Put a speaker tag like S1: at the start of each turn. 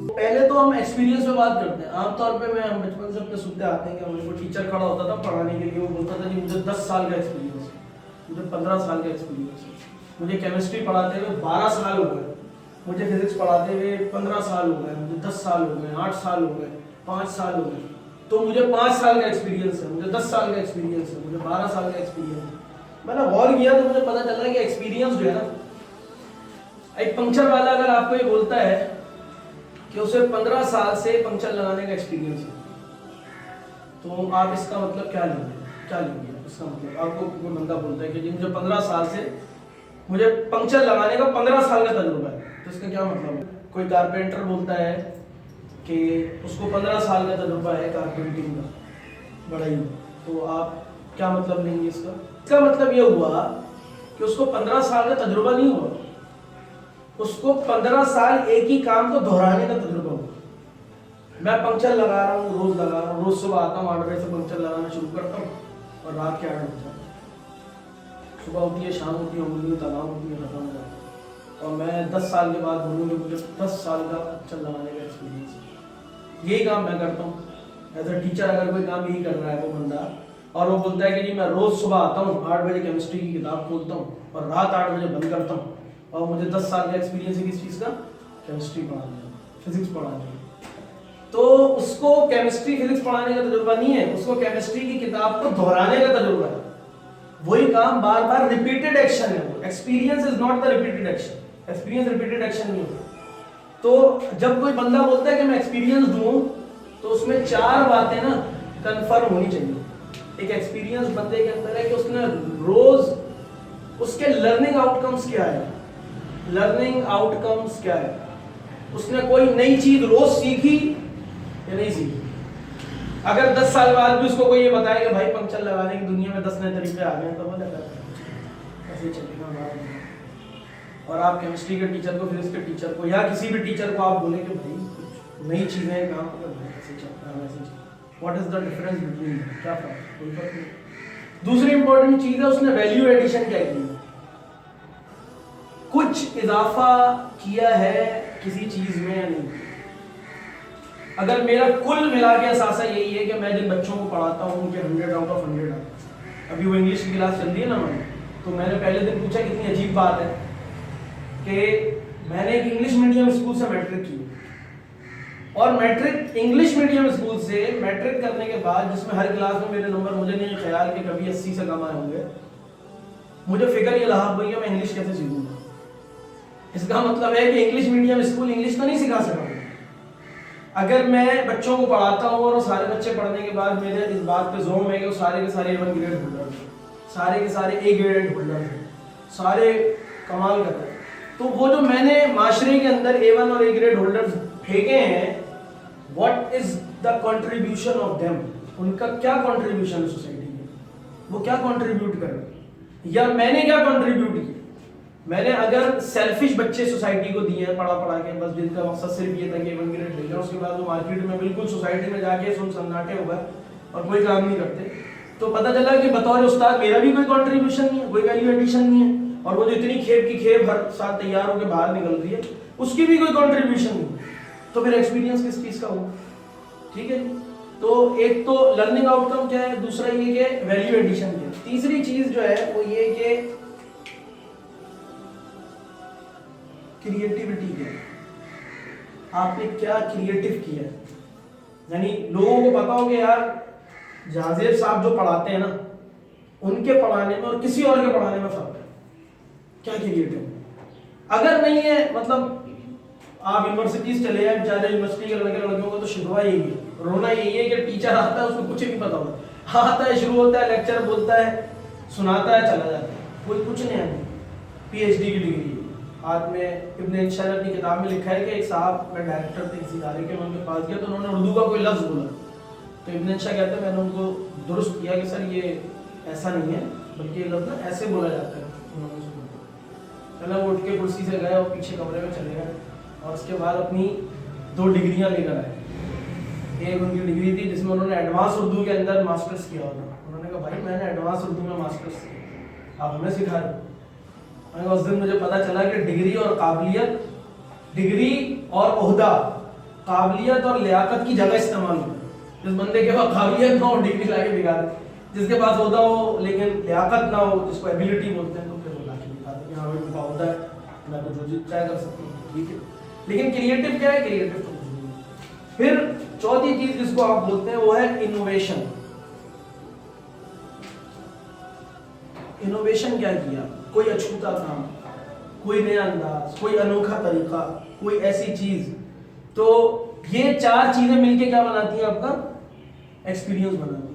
S1: पहले तो हम एक्सपीरियंस पे बात करते हैं। आमतौर पे हम बचपन से अपने सुनते आते हैं कि हमारे को टीचर खड़ा होता था पढ़ाने के लिए, वो बोलता था कि मुझे 10 साल का एक्सपीरियंस है, मुझे 15 साल का एक्सपीरियंस है, मुझे केमिस्ट्री पढ़ाते हुए 12 साल हो गए, मुझे फिजिक्स पढ़ाते हुए 15 साल हो गए, मुझे 10 साल हो गए, 8 साल हो गए, 5 साल हो गए, तो मुझे 5 साल का एक्सपीरियंस है, मुझे 10 साल का एक्सपीरियंस है, मुझे 12 साल का एक्सपीरियंस है। मैंने गौर किया तो मुझे पता चला कि एक्सपीरियंस जो है ना, एक पंक्चर वाला अगर आपको ये बोलता है कि उसे 15 साल से पंक्चर लगाने का एक्सपीरियंस है, तो आप इसका मतलब क्या लेंगे इसका मतलब आपको कोई बंदा बोलता है कि जी मुझे 15 साल से मुझे पंक्चर लगाने का 15 साल का तजुर्बा है, तो इसका क्या मतलब है? कोई कारपेंटर बोलता है कि उसको 15 साल का तजुर्बा है कारपेंटिंग का बढ़ाई में, तो आप क्या मतलब लेंगे इसका मतलब ये हुआ कि उसको 15 साल का तजुर्बा नहीं हुआ, उसको 15 साल एक ही काम को दोहराने का तजुर्बा हुआ। मैं पंक्चर लगा रहा हूँ, रोज लगा रहा हूँ, रोज सुबह आता हूँ 8 बजे से पंक्चर लगाना शुरू करता हूँ और रात के 8 बजे जाता हूँ। सुबह होती है, शाम होती है, उंगली तनाव होती है, खत्म हो जाता है। और मैं 10 साल के बाद बोलूँगा मुझे 10 साल का पंक्चर लगाने का एक्सपीरियंस है। यही काम मैं करता हूँ एज अ टीचर। अगर कोई काम यही कर रहा है वो बंदा और वो बोलता है कि जी मैं रोज सुबह आता हूँ 8 बजे केमिस्ट्री की किताब खोलता हूँ और रात 8 बजे बंद करता हूँ, और मुझे 10 साल का एक्सपीरियंस है किस चीज़ का? केमिस्ट्री पढ़ाने का, फिजिक्स पढ़ाने का। तो उसको केमिस्ट्री फिजिक्स पढ़ाने का तजुर्बा नहीं है, उसको केमिस्ट्री की किताब को दोहराने का तजुर्बा है। वही काम बार बार रिपीटेड एक्शन है वो। Experience is not the repeated action, experience repeated action नहीं होता। तो जब कोई बंदा बोलता है कि मैं एक्सपीरियंस दूं, तो उसमें 4 बातें ना कंफर्म होनी चाहिए। एक एक्सपीरियंस बंदे के अंदर है कि उसने रोज उसके लर्निंग आउटकम्स क्या है, लर्निंग आउटकम्स क्या है, उसने कोई नई चीज रोज सीखी या नहीं सीखी। अगर 10 साल बाद भी उसको कोई ये बताए कि भाई पंक्चर लगाने की दुनिया में 10 नए तरीके आ गए हैं, तो बोले ऐसे चलेगा हमारा। और आप केमिस्ट्री के टीचर को, फिजिक्स के टीचर को या किसी भी टीचर को आप बोले कि भाई कुछ नई चीजें काम ऐसे चलता है वैसे चलता है, what is the difference between, क्या फर्क? कोई फर्क नहीं। दूसरी इंपॉर्टेंट चीज है उसने वैल्यू एडिशन क्या की, कुछ इजाफा किया है किसी चीज में या नहीं। अगर मेरा कुल मिला के असासा यही है कि मैं जिन बच्चों को पढ़ाता हूँ उनके 100 आउट ऑफ 100 आते। अभी वो इंग्लिश की क्लास चल रही है ना मैंने, तो मैंने पहले दिन पूछा, कितनी अजीब बात है कि मैंने एक इंग्लिश मीडियम स्कूल से मैट्रिक की, और मैट्रिक इंग्लिश मीडियम स्कूल से मैट्रिक करने के बाद जिसमें हर क्लास में मेरे नंबर, मुझे नहीं ख्याल कि कभी 80 से कम आए होंगे, मुझे फिक्र ये लाभ हुई है मैं इंग्लिश कैसे सीखूंगा। इसका मतलब है कि इंग्लिश मीडियम स्कूल इंग्लिश तो नहीं सिखा सका। अगर मैं बच्चों को पढ़ाता हूँ और सारे बच्चे पढ़ने के बाद मेरे इस बात पे जोम है कि वो सारे के सारे A1 ग्रेड होल्डर हैं, सारे के सारे A ग्रेड होल्डर हैं, सारे कमाल कर रहे हैं, तो वो जो मैंने माशरे के अंदर A1 और A ग्रेड होल्डर्स फेंके हैं, what is the contribution of them, उनका क्या कंट्रीब्यूशन है सोसाइटी में, वो क्या कंट्रीब्यूट कर रहे हैं, या मैंने क्या कंट्रीब्यूट किया। मैंने अगर सेल्फिश बच्चे सोसाइटी को दिए हैं पढ़ा के, बस जिनका मकसद सिर्फ ये था कि 1 ग्रेड ले जाओ, उसके बाद वो मार्केट में बिल्कुल सोसाइटी में जाके सुन सन्नाटे हो गए और कोई काम नहीं करते, तो पता चला कि बतौर उस्ताद मेरा भी कोई कंट्रीब्यूशन नहीं है, कोई वैल्यू एडिशन नहीं है, और वो जो इतनी खेप की खेप हर साल तैयार होकर बाहर निकल रही है उसकी भी कोई कंट्रीब्यूशन नहीं, तो फिर एक्सपीरियंस किस चीज का होगा? ठीक है। तो एक तो लर्निंग आउटकम क्या है, दूसरा ये कि वैल्यू एडिशन क्या है, तीसरी चीज जो है वो ये कि क्रिएटिविटी क्या है, आपने क्या क्रिएटिव किया है। यानी लोगों को पता हो कि यार जाजेब साहब जो पढ़ाते हैं ना, उनके पढ़ाने में और किसी और के पढ़ाने में फर्क है, क्या क्रिएटिव। अगर नहीं है, मतलब आप यूनिवर्सिटीज चले जाए, बेचारे यूनिवर्सिटी के लड़के लड़कियों को तो शिकवा यही है, रोना यही है कि टीचर आता है उसको कुछ नहीं पता होता, आता है शुरू होता है लेक्चर बोलता है सुनाता है चला जाता है, कोई कुछ नहीं है। PhD की डिग्री हाथ में। इब्न इंशा ने अपनी किताब में लिखा है कि एक साहब, मैं डायरेक्टर थे किसी इदारे के, मैं उनके पास गया तो उन्होंने उर्दू का कोई लफ्ज़ बोला, तो इब्न इंशा कहते हैं मैंने उनको दुरुस्त किया कि सर ये ऐसा नहीं है, बल्कि ये लफ्ज़ ना ऐसे बोला जाता है। उन्होंने सुना, चला वो उठ के कुर्सी से गए और पीछे कमरे में चले गए, और उसके बाद अपनी 2 डिग्रियाँ लेकर आए। एक उनकी डिग्री थी जिसमें उन्होंने एडवांस उर्दू के अंदर मास्टर्स किया होता। उन्होंने कहा भाई मैंने एडवांस उर्दू में मास्टर्स किया, आप हमें सिखा रहे। मगर उस दिन मुझे पता चला कि डिग्री और काबिलियत, डिग्री और ओहदा, काबिलियत और लियाकत की जगह इस्तेमाल होता है। जिस बंदे के पास काबिलियत ना हो डिग्री लाके दिखा दे, जिसके पास ओहदा हो लेकिन लियाकत ना हो, जिसको एबिलिटी बोलते हैं, तो फिर वो लाके दिखा दे कि हाँ भाई मेरे पास ओहदा है, मैं कुछ जो ट्राई कर सकता हूँ, ठीक है। लेकिन क्रिएटिव क्या है? क्रिएटिव तो कुछ नहीं है। फिर चौथी चीज जिसको आप बोलते हैं वो है इनोवेशन। इनोवेशन क्या किया? कोई अछूता काम, कोई नया अंदाज, कोई अनोखा तरीका, कोई ऐसी चीज। तो ये चार चीजें मिलके क्या बनाती हैं? आपका एक्सपीरियंस बनाती है।